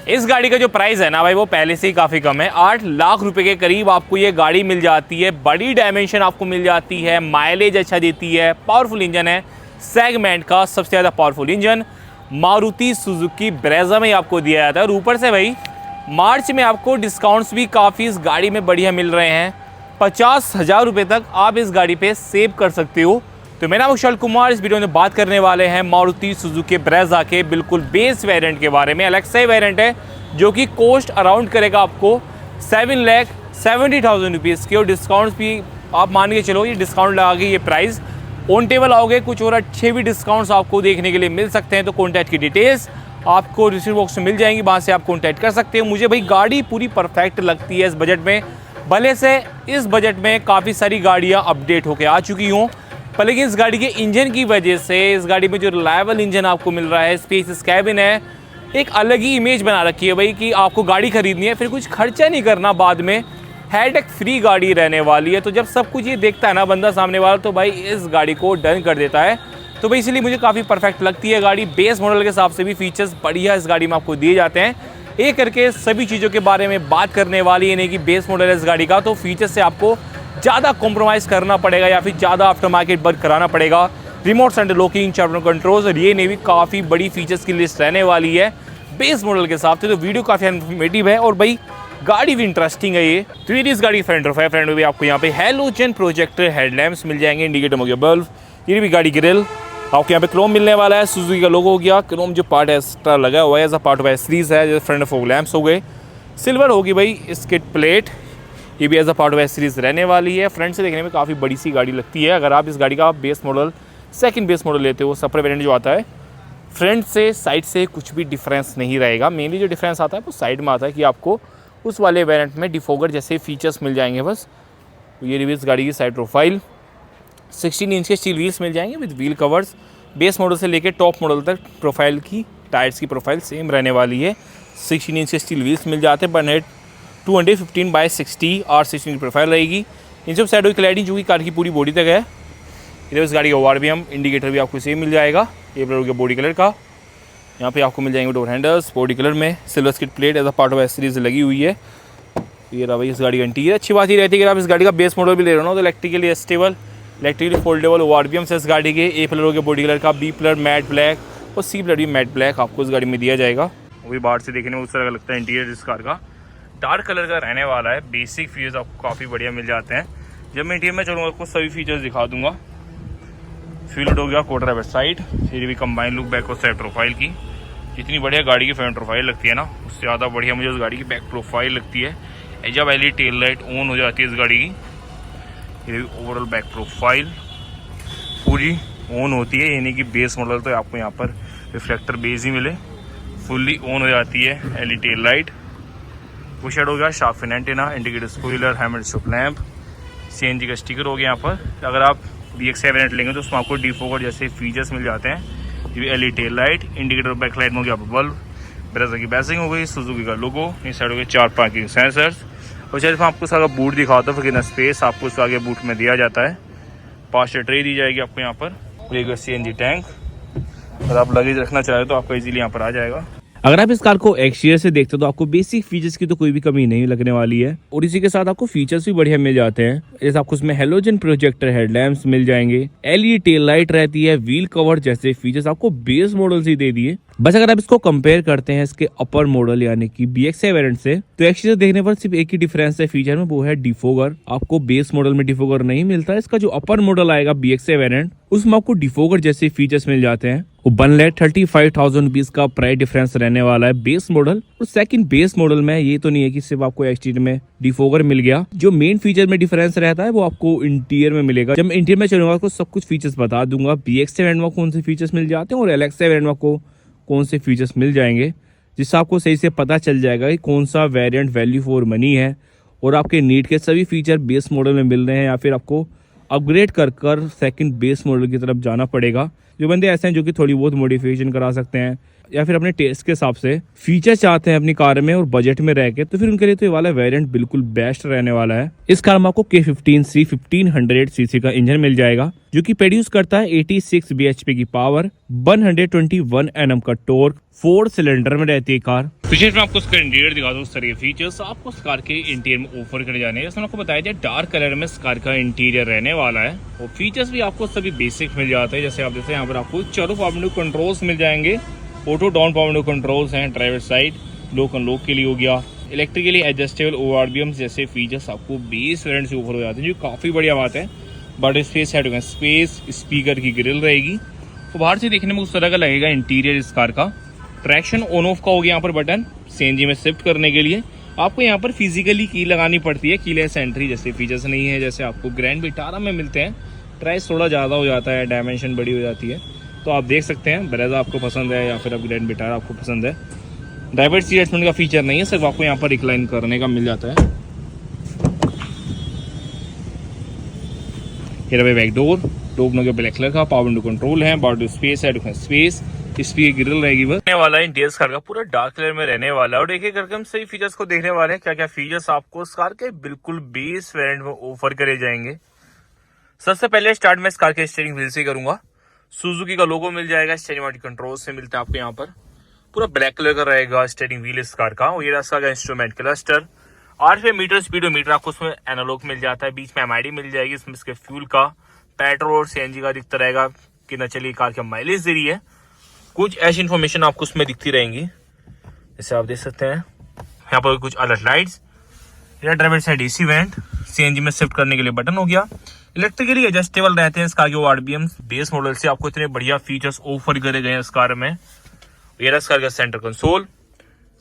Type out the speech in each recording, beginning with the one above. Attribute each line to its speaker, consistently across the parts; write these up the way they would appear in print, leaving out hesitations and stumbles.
Speaker 1: इस गाड़ी का जो प्राइस है ना भाई वो पहले से ही काफ़ी कम है। 8 लाख रुपए के करीब आपको ये गाड़ी मिल जाती है। बड़ी डायमेंशन आपको मिल जाती है, माइलेज अच्छा देती है, पावरफुल इंजन है, सेगमेंट का सबसे ज़्यादा powerful engine Maruti Suzuki Brezza में आपको दिया जाता है। और ऊपर से भाई मार्च में आपको डिस्काउंट्स भी काफ़ी इस गाड़ी में बढ़िया मिल रहे हैं। 50,000 रुपये तक आप इस गाड़ी पे सेव कर सकते हो। तो मेरा नाम विशाल कुमार, इस वीडियो में बात करने वाले हैं मारुति सुजुकी ब्रेजा के बिल्कुल बेस वेरिएंट के बारे में। एलेक्सा वेरिएंट है जो कि कॉस्ट अराउंड करेगा आपको 7,70,000 रुपीज़ की, और डिस्काउंट्स भी आप मान के चलो, ये डिस्काउंट लगा के ये प्राइस ऑन टेबल आओगे। कुछ और अच्छे भी डिस्काउंट्स आपको देखने के लिए मिल सकते हैं। तो कॉन्टैक्ट की डिटेल्स आपको डिस्क्रिप्शन बॉक्स में मिल जाएंगी, वहाँ से आप कॉन्टैक्ट कर सकते हो। मुझे भाई गाड़ी पूरी परफेक्ट लगती है इस बजट में। भले से इस बजट में काफ़ी सारी गाड़ियाँ अपडेट होकर आ चुकी हों, पर लेकिन इस गाड़ी के इंजन की वजह से इस गाड़ी में जो रिलायबल इंजन आपको मिल रहा है, स्पेसियस कैबिन है, एक अलग ही इमेज बना रखी है भाई कि आपको गाड़ी खरीदनी है फिर कुछ खर्चा नहीं करना, बाद में हेडेक फ्री गाड़ी रहने वाली है। तो जब सब कुछ ये देखता है ना बंदा सामने वाला, तो भाई इस गाड़ी को डन कर देता है। तो भाई इसलिए मुझे काफ़ी परफेक्ट लगती है गाड़ी। बेस मॉडल के हिसाब से भी फीचर्स बढ़िया इस गाड़ी में आपको दिए जाते हैं। एक करके सभी चीज़ों के बारे में बात करने वाली है, नहीं कि बेस मॉडल है इस गाड़ी का तो फीचर्स से आपको ज़्यादा कॉम्प्रोमाइज़ करना पड़ेगा या फिर ज़्यादा आफ्टर मार्केट वर्क कराना पड़ेगा। Remote centre locking, chapter controls, और ये नहीं भी काफ़ी बड़ी फीचर्स की लिस्ट रहने वाली है बेस मॉडल के हिसाब से। तो वीडियो काफ़ी इन्फॉर्मेटिव है और भाई गाड़ी भी इंटरेस्टिंग है ये। तो ये इस गाड़ी फ्रंट प्रोफाइल फ्रंट में भी आपको यहाँ पे हेलोजन प्रोजेक्टर हेडलैम्प्स मिल जाएंगे, इंडिकेटर हो गया, बल्ब, ये भी गाड़ी ग्रिल आपको यहाँ पे क्रोम मिलने वाला है। सुजुकी का लोगो हो गया, क्रोम जो पार्ट एक्स्ट्रा लगा हुआ है एज अ पार्ट ऑफ एसरीज है, जैसे फ्रंट फॉग लैम्प्स हो गए। सिल्वर होगी भाई स्किट प्लेट, ये भी एज अ पार्ट ऑफ एसरीज रहने वाली है। फ्रंट से देखने में काफ़ी बड़ी सी गाड़ी लगती है। अगर आप इस गाड़ी का base model second base model लेते हो, सपर वेरिएंट जो आता है, फ्रंट से साइड से कुछ भी डिफरेंस नहीं रहेगा। मेनली जो डिफरेंस आता है वो साइड में आता है कि आपको उस वाले वेरिएंट में डिफोगर जैसे फीचर्स मिल जाएंगे बस। ये रिव्यू इस गाड़ी की साइड प्रोफाइल, 16 इंच के स्टील व्हील्स मिल जाएंगे with wheel covers. Base model से लेकर टॉप मॉडल तक प्रोफाइल की टायर्स की प्रोफाइल सेम रहने वाली है। 16 इंच के स्टील व्हील्स मिल जाते हैं। बर्नेट 215/60 R16 की प्रोफाइल रहेगी। इन सब साइड क्लैडिंग जो कि कार की पूरी बॉडी तक है। इधर इस गाड़ी का ORVM इंडिकेटर भी आपको सेम मिल जाएगा, ये कलर बॉडी कलर का। यहाँ पे आपको मिल जाएंगे डोर हैंडल्स बॉडी कलर में, silver scuff plate as a part of accessories लगी हुई है। ये रहा भाई इस गाड़ी का इंटीरियर। अच्छी बात ही रहती है कि आप इस गाड़ी का बेस मॉडल भी ले रहे हो तो electrically stable, electrically foldable ORVM से इस गाड़ी के। ए पिलर हो गया बॉडी कलर का, बी पिलर मैट ब्लैक और सी पिलर भी मैट ब्लैक आपको इस गाड़ी में दिया जाएगा। वो भी बाहर से देखने में उस तरह का लगता है। इंटीरियर इस कार का डार्क कलर का रहने वाला है। बेसिक फीचर्स आपको काफ़ी बढ़िया मिल जाते हैं। जब मैं इंटीरियर में चलूँगा आपको सभी फीचर्स दिखा दूंगा। फ्यूल हो गया, क्वार्टर वेस्ट साइड, ये भी कंबाइन लुक बैक और साइड प्रोफाइल की। जितनी बढ़िया गाड़ी की फ्रंट प्रोफाइल लगती है ना, उससे ज़्यादा बढ़िया मुझे उस गाड़ी की बैक प्रोफाइल लगती है। जब एलईडी टेल लाइट ऑन हो जाती है इस गाड़ी की, ये भी ओवरऑल बैक प्रोफाइल पूरी ऑन होती है। यानी कि बेस मॉडल तो आपको यहाँ पर रिफ्लेक्टर बेस ही मिले, फुल्ली ऑन हो जाती है एलईडी टेल लाइट। पुशर हो गया, sharp fin antenna, indicator spoiler, hammer stop lamp, CNG का स्टिकर हो गया यहाँ पर। अगर आप BX वेरिएंट लेंगे तो उसमें आपको डिफोगर जैसे फीचर्स मिल जाते हैं। ये भी LED tail light, indicator back light में हो गया बल्ब, ब्रेजा की बैसिंग हो गई, सुजुकी का लोगो, इस साइड हो गए 4 पार्किंग सेंसर्स। और चलिए मैं आपको सारा बूट दिखाता हूँ, फिर कितना स्पेस आपको उस आगे बूट में दिया जाता है। 5 ट्रे दी जाएगी आपको यहाँ पर, एक CNG टैंक। अगर आप लगेज रखना चाहे तो आपको इजीली यहाँ पर आ जाएगा।
Speaker 2: अगर आप इस कार को एक्सटीरियर से देखते हो तो आपको बेसिक फीचर्स की तो कोई भी कमी नहीं लगने वाली है, और इसी के साथ आपको फीचर्स भी बढ़िया मिल जाते हैं। जैसे आपको इसमें हेलोजन प्रोजेक्टर हेडलैम्प्स मिल जाएंगे, एलईडी टेल लाइट रहती है, व्हील कवर जैसे फीचर्स आपको बेस मॉडल से दे दिए। बस अगर आप इसको कंपेयर करते हैं इसके अपर मॉडल यानी कि BX वेरिएंट से, तो एक्सटीरियर देखने पर सिर्फ एक ही डिफरेंस है फीचर में, वो है डिफोगर। आपको बेस मॉडल में डिफोगर नहीं मिलता है। इसका जो अपर मॉडल आएगा BX वेरिएंट, उसमें आपको डिफोगर जैसे फीचर्स मिल जाते हैं। 1,35,000 रुपीज का प्राइस डिफरेंस रहने वाला है बेस मॉडल और सेकंड बेस मॉडल में। ये तो नहीं है कि सिर्फ आपको एक्सटीरियर में डिफोगर मिल गया, जो मेन फीचर में डिफरेंस रहता है वो आपको इंटीरियर में मिलेगा। जब मैं इंटीरियर में चलूंगा आपको सब कुछ फीचर्स बता दूंगा, BX वेरिएंट में कौन से फीचर्स मिल जाते हैं और एलेक्सा वेरिएंट में को कौन से फीचर्स मिल जाएंगे, जिससे आपको सही से पता चल जाएगा कि कौन सा वेरिएंट वैल्यू फॉर मनी है और आपके नीड के सभी फीचर बेस मॉडल में मिल रहे हैं या फिर आपको अपग्रेड कर सेकंड बेस मॉडल की तरफ जाना पड़ेगा। जो बंदे ऐसे हैं जो कि थोड़ी बहुत मॉडिफिकेशन करा सकते हैं, या फिर अपने टेस्ट के हिसाब से फीचर चाहते हैं अपनी कार में और बजट में रह के, तो फिर उनके लिए तो ये वाला वेरिएंट बिल्कुल बेस्ट रहने वाला है। इस कार में आपको K15C 1500 सीसी का इंजन मिल जाएगा जो कि प्रोड्यूस करता है 86 bhp की पावर, 121 Nm का टॉर्क, 4 सिलेंडर में रहती है कार। फीचर्स में आपको इसका इंटीरियर दिखा दूं। सर ये फीचर्स आपको इस कार के इंटीरियर में ऑफर करे जाने हैं। जैसे आपको बताया जाए डार्क कलर में इस कार का इंटीरियर रहने वाला है और फीचर्स भी आपको सभी बेसिक मिल जाते हैं। जैसे आप देखते हैं यहाँ पर आपको चारों पावर विंडो कंट्रोल्स मिल जाएंगे, auto down power window controls हैं, ड्राइवर साइड लॉक अनलॉक के लिए हो गया, इलेक्ट्रिकली एडजस्टेबल ORBM जैसे फीचर्स आपको 20 वेरिएंट से ऊपर हो जाते हैं, जो काफ़ी बढ़िया बात है। बट स्पेस हेड होगा, स्पेस स्पीकर की ग्रिल रहेगी तो बाहर से देखने में उस तरह का लगेगा इंटीरियर इस कार का। ट्रैक्शन ऑन ऑफ का हो गया यहाँ पर बटन, CNG में शिफ्ट करने के लिए आपको यहाँ पर फिजिकली की लगानी पड़ती है, कीलेस एंट्री जैसे फीचर्स नहीं है जैसे आपको ग्रैंड विटारा में मिलते हैं। प्राइस थोड़ा ज़्यादा हो जाता है, डायमेंशन बड़ी हो जाती है, तो आप देख सकते हैं ब्रेजा आपको पसंद है या फिर अब ग्रैंड विटारा आपको पसंद है। ड्राइवर सीट एडजस्टमेंट का फीचर नहीं है, सिर्फ आपको यहाँ पर रिक्लाइन करने का मिल जाता है। ये रहा बैक डोर, डोर के ब्लैक कलर का, पावर विंडो कंट्रोल है, बॉडी स्पेस है, स्पेस इसकी ग्रिल रहेगी। बस वाला इंटीरियर कार का पूरा डार्क कलर में रहने वाला है और एक एक करके हम सही फीचर्स को देखने वाले हैं क्या क्या फीचर्स आपको इस कार के बिल्कुल बेस वेरिएंट में ऑफर करे जाएंगे। सबसे पहले स्टार्ट में इस कार के स्टीयरिंग व्हील से करूंगा। सुजुकी का लोगो मिल जाएगा, स्टीयरिंग मॉडिफाइड कंट्रोल से मिलता है आपको यहाँ पर। पूरा ब्लैक कलर का रहेगा स्टीयरिंग व्हील इस कार का। और ये रहा इंस्ट्रूमेंट क्लस्टर, 8 मीटर स्पीडोमीटर आपको उसमें एनालॉग मिल जाता है, बीच में MID मिल जाएगी। इसमें इसके फ्यूल का, पेट्रोल और CNG का दिखता रहेगा कितना चली कार का माइलेज दे रही है। कुछ ऐसी इन्फॉर्मेशन आपको उसमें दिखती रहेंगी जैसे आप देख सकते हैं यहाँ पर कुछ alert lights, driver side AC went, CNG में शिफ्ट करने के लिए बटन हो गया। इलेक्ट्रिकली एडजस्टेबल रहते हैं इस कार के ORBM। बेस मॉडल से आपको इतने बढ़िया फीचर्स ऑफर करे गए हैं इस कार में। ये इस कार का सेंटर कंसोल,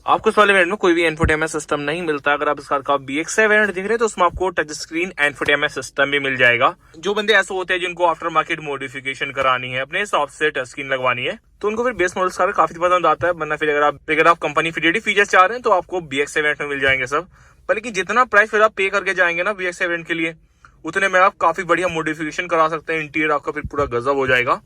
Speaker 2: आपको इस वाले वेरिएंट में कोई भी एंफोटेनमेंट सिस्टम नहीं मिलता। अगर आप इस कार का BX7 वेरिएंट देख रहे हैं तो उसमें आपको टच स्क्रीन एंफोटेनमेंट सिस्टम भी मिल जाएगा। जो बंदे ऐसे होते हैं जिनको आफ्टर मार्केट मॉडिफिकेशन करानी है, अपने हिसाब से टच स्क्रीन लगवानी है, तो उनको फिर बेस मॉडल कार काफी पसंद आता है। वरना फिर अगर आप कंपनी फिटेड फीचर्स चाह रहे हैं तो आपको BX7 वेरिएंट में मिल जाएंगे सब। पर लेकिन जितना प्राइस फिर आप पे करके जाएंगे ना BX7 वेरिएंट के लिए, उतने में आप काफी बढ़िया मॉडिफिकेशन करा सकते हैं। इंटीरियर आपका फिर पूरा गजब हो जाएगा।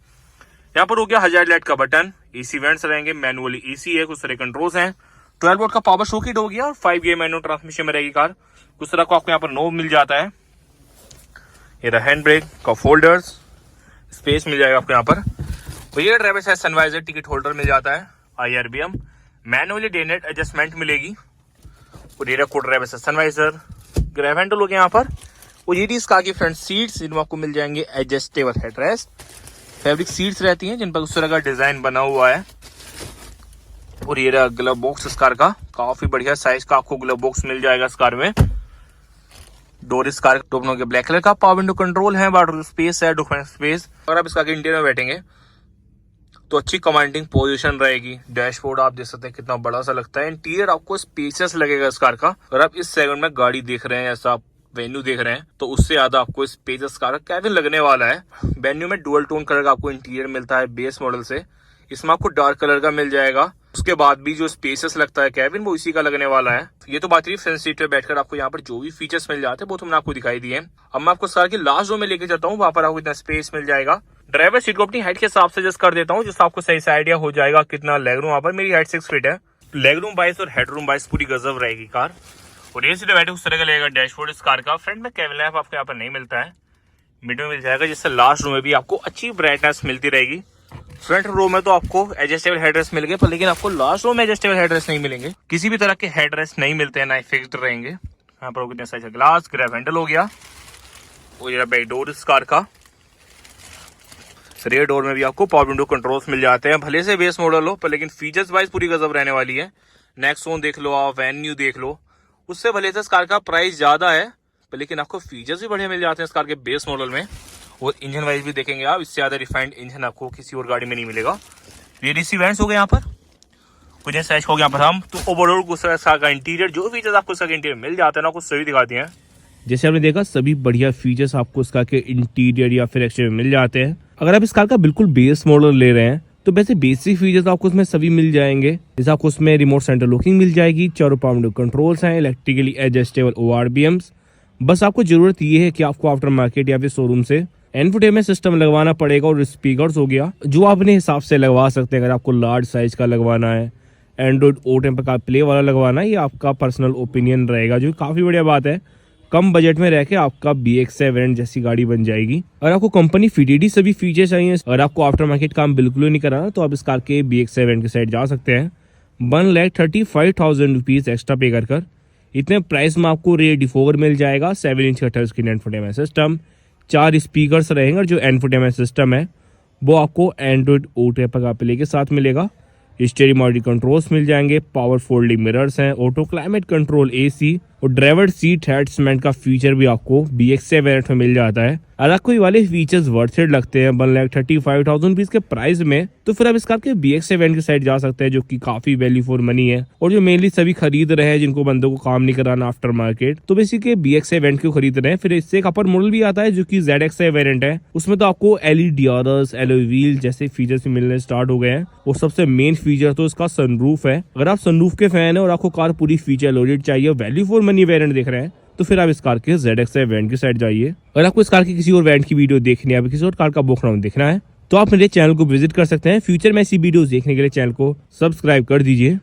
Speaker 2: यहाँ पर हो गया हजार्ड लाइट का बटन, AC वेंट्स रहेंगे, मैनुअली AC है, कुछ सारे कंट्रोल्स हैं, 12 वोल्ट का पावर सॉकेट हो गया और 5 गियर मैनुअल ट्रांसमिशन में रहेगी कार। कुछ तरह को आपको यहाँ पर नोब मिल जाता है। ये रहा हैंड ब्रेक का फोल्डर्स, स्पेस मिल जाएगा आपको यहाँ पर। तो ये driver side sun visor, ticket holder मिल जाता है, IRBM, manually day night adjustment मिलेगी। और ये रहा driver side sun visor, grab handle हो गया यहाँ पर। और ये इस कार की फ्रंट सीट्स, जिनमें आपको मिल जाएंगे एडजस्टेबल हेडरेस्ट, फैब्रिक सीट्स रहती हैं जिन पर उस तरह का डिजाइन बना हुआ है। और ये रहा ग्लव बॉक्स इस कार का, काफी बढ़िया साइज का आपको ग्लव बॉक्स मिल जाएगा इस कार में। डोर इस कार टोपनों के ब्लैक कलर का, पावर विंडो कंट्रोल है, वाटर स्पेस है, डॉक्यूमेंट स्पेस। अगर आप इस कार के इंटीरियर में बैठेंगे तो अच्छी कमांडिंग पोजीशन रहेगी। डैशबोर्ड आप देख सकते हैं कितना बड़ा सा लगता है। इंटीरियर आपको स्पेशियस लगेगा इस कार का। अगर आप इस सेगमेंट में गाड़ी देख रहे हैं, ऐसा आप वेन्यू देख रहे हैं, तो उससे ज्यादा आपको स्पेशियस कार का कैबिन लगने वाला है। वेन्यू में डुअल टोन कलर का आपको इंटीरियर मिलता है बेस मॉडल से, इसमें आपको डार्क कलर का मिल जाएगा। उसके बाद भी जो स्पेसेस लगता है कैबिन, वो इसी का लगने वाला है। ये तो बात रही फ्रंट सीट पे बैठकर आपको यहाँ पर जो भी फीचर्स मिल जाते हैं वो तो मैंने आपको दिखाई दिए। अब मैं आपको कार की लास्ट रो में लेके जाता हूँ, वहां पर आपको इतना स्पेस मिल जाएगा। ड्राइवर सीट को अपनी हाइट के हिसाब से एडजस्ट कर देता हूँ, जिससे आपको सही से आइडिया हो जाएगा कितना लेग रूम। वहां पर मेरी हाइट 6 फीट है, लेग रूम 22 और हेड रूम 22 पूरी गजब रहेगी कार। और ये सीधे बैठे उस तरह का लगेगा डैशबोर्ड इस कार का। फ्रंट में कैबिन लैंप आपको यहाँ पर नहीं मिलता है, मिड में मिल जाएगा, जिससे लास्ट रो में भी आपको अच्छी ब्राइटनेस मिलती रहेगी। फ्रंट रो में तो आपको एडजस्टेबल हेडरेस्ट मिल गए, पर लेकिन आपको लास्ट रो में एडजस्टेबल हेडरेस्ट नहीं मिलेंगे। किसी भी तरह के हेडरेस्ट नहीं मिलते हैं, ना फिक्स्ड रहेंगे। यहाँ पर कितने साइज ग्लास, ग्रैब हैंडल हो गया। वो ये बैक डोर इस कार का। रेयर डोर में भी आपको पावर विंडो कंट्रोल्स मिल जाते हैं। भले से बेस मॉडल हो, पर लेकिन फीचर्स वाइज पूरी गजब रहने वाली है। नेक्सॉन देख लो आप, वेन्यू देख लो, उससे भले से इस कार का प्राइस ज्यादा है, पर लेकिन आपको फीचर्स भी बढ़िया मिल जाते हैं इस कार के बेस मॉडल में। और इंजन वाइज भी देखेंगे आप, इससे ज्यादा रिफाइंड इंजन आपको किसी और गाड़ी में नहीं मिलेगा। ये डीसी वेंट्स हो गए यहाँ पर, कुछ साइज हो गया यहाँ पर हम। तो ओवरऑल कुछ कार का इंटीरियर, जो फीचर्स आपको इसका इंटीरियर मिल जाते हैं ना, कुछ सही दिखा दिए हैं। जैसे आपने देखा सभी बढ़िया फीचर्स आपको इस कार के इंटीरियर या फिर एक्सटीरियर में मिल जाते हैं। अगर आप इस कार का बिल्कुल बेस मॉडल ले रहे हैं तो वैसे बेसिक फीचर्स आपको उसमें सभी मिल जाएंगे। जैसे आपको उसमें रिमोट सेंटर लॉकिंग मिल जाएगी, चारों पावर कंट्रोल्स हैं, इलेक्ट्रिकली एडजस्टेबल ORBMs। बस आपको जरूरत ये है कि आपको आफ्टर मार्केट या फिर शोरूम से इंफोटेनमेंट सिस्टम लगवाना पड़ेगा और स्पीकर्स हो गया जो आप अपने हिसाब से लगवा सकते हैं। अगर आपको लार्ज साइज का लगवाना है, एंड्रॉइड ऑटो पे का प्ले वाला लगवाना है, ये आपका पर्सनल ओपिनियन रहेगा, जो काफ़ी बढ़िया बात है। कम बजट में रह के आपका BX7 वेरिएंट जैसी गाड़ी बन जाएगी। और आपको कंपनी फिटेड सभी फीचर चाहिए और आपको आफ्टर मार्केट काम बिल्कुल ही नहीं कराना, तो आप इस कार के BX7 के साइड जा सकते हैं। 1,35,000 रुपीज़ एक्स्ट्रा पे कर इतने प्राइस में आपको रेयर डिफोगर मिल जाएगा। 7 इंच का touch screen infotainment system, 4 speakers रहेंगे और जो इंफोटेनमेंट सिस्टम है वो आपको एंड्रॉइड ऑटो पे का प्ले के साथ मिलेगा। स्टीयरिंग मॉडिटी कंट्रोल्स मिल जाएंगे, पावर फोल्डिंग मिरर्स हैं, ऑटो क्लाइमेट कंट्रोल AC और ड्राइवर सीट हेड सीमेंट का फीचर भी आपको BX7 वेरिएंट में मिल जाता है। अगर आपको ये वाले फीचर्स वर्थ इट लगते हैं 1,35,000 रुपीज के प्राइस में, तो फिर आप इस कार के BX7 वेरिएंट की साइड जा सकते हैं, जो कि काफी वैल्यू फॉर मनी है और जो मेनली सभी खरीद रहे हैं जिनको बंदों को काम नहीं कराना आफ्टर मार्केट, तो बेसिकली BX7 वेरिएंट क्यों खरीद रहे हैं। फिर इससे एक अपर मॉडल भी आता है जो कि ZX7 वेरिएंट है, उसमें तो आपको LED DRS, alloy व्हील जैसे फीचर्स मिलने स्टार्ट हो गए हैं। और सबसे मेन फीचर तो इसका सनरूफ है। अगर आप सनरूफ के फैन है और आपको कार पूरी फीचर लोडेड चाहिए, वैल्यू फॉर मनी वेरिएंट देख रहे हैं, तो फिर आप इस कार के ZX7 वेरिएंट की साइड जाइए। अगर आपको इस कार की किसी और वेरिएंट की वीडियो देखनी है, किसी और कार का बैकग्राउंड देखना है, तो आप मेरे चैनल को विजिट कर सकते हैं। फ्यूचर में ऐसी वीडियोस देखने के लिए चैनल को सब्सक्राइब कर दीजिए।